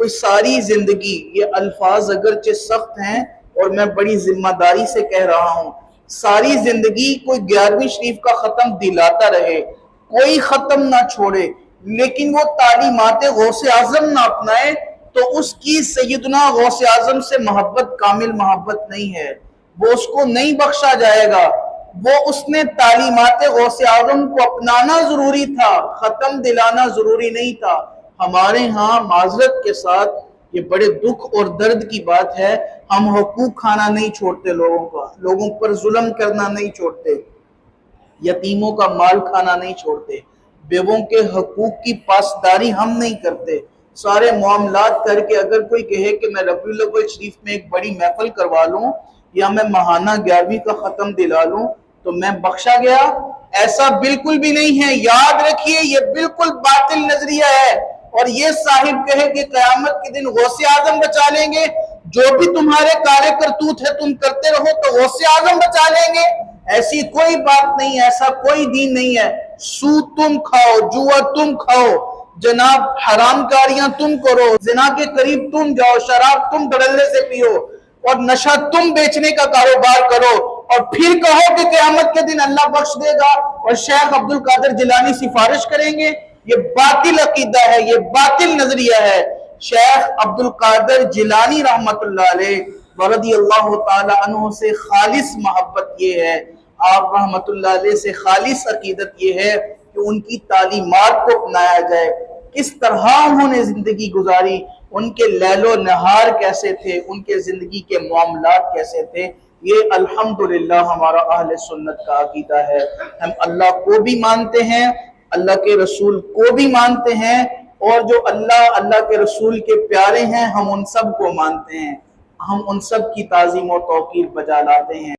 کوئی ساری زندگی، یہ الفاظ اگرچہ سخت ہیں اور میں بڑی ذمہ داری سے کہہ رہا ہوں، ساری زندگی کوئی 11ویں شریف کا ختم دلاتا رہے، کوئی ختم نہ چھوڑے، لیکن وہ تعلیمات غوث اعظم نہ اپنائے تو اس کی سیدنا غوث اعظم سے محبت کامل محبت نہیں ہے، وہ اس کو نہیں بخشا جائے گا۔ وہ اس نے تعلیمات غوث اعظم کو اپنانا ضروری تھا، ختم دلانا ضروری نہیں تھا۔ ہمارے ہاں معذرت کے ساتھ یہ بڑے دکھ اور درد کی بات ہے، ہم حقوق کھانا نہیں چھوڑتے، لوگوں پر ظلم کرنا نہیں چھوڑتے، یتیموں کا مال کھانا نہیں چھوڑتے، بیووں کے حقوق کی پاسداری ہم نہیں کرتے۔ سارے معاملات کر کے اگر کوئی کہے کہ میں ربیع الاول شریف میں ایک بڑی محفل کروا لوں یا میں ماہانہ 11ویں کا ختم دلا لوں تو میں بخشا گیا، ایسا بالکل بھی نہیں ہے۔ یاد رکھیے یہ بالکل باطل نظریہ ہے، اور یہ صاحب کہے کہ قیامت کے دن غوث اعظم بچا لیں گے، جو بھی تمہارے کارے کرتوت ہے تم کرتے رہو تو غوث اعظم بچا لیں گے، ایسی کوئی بات نہیں ہے، ایسا کوئی دین نہیں ہے۔ سود تم کھاؤ، جوا تم کھاؤ، جناب حرام کاریاں تم کرو، زنا کے قریب تم جاؤ، شراب تم دھڑلے سے پیو اور نشہ تم بیچنے کا کاروبار کرو، اور پھر کہو کہ قیامت کے دن اللہ بخش دے گا اور شیخ عبد القادر جیلانی سفارش کریں گے، یہ باطل عقیدہ ہے، یہ باطل نظریہ ہے۔ شیخ عبد القادر جیلانی رحمت اللہ علیہ ورضی اللہ تعالی عنہ سے خالص محبت یہ ہے، آپ رحمت اللہ علیہ سے خالص عقیدت یہ ہے کہ ان کی تعلیمات کو اپنایا جائے، کس طرح انہوں نے زندگی گزاری، ان کے لیل و نہار کیسے تھے، ان کے زندگی کے معاملات کیسے تھے، یہ الحمدللہ ہمارا اہل سنت کا عقیدہ ہے۔ ہم اللہ کو بھی مانتے ہیں، اللہ کے رسول کو بھی مانتے ہیں، اور جو اللہ کے رسول کے پیارے ہیں ہم ان سب کو مانتے ہیں، ہم ان سب کی تعظیم و توقیر بجا لاتے ہیں۔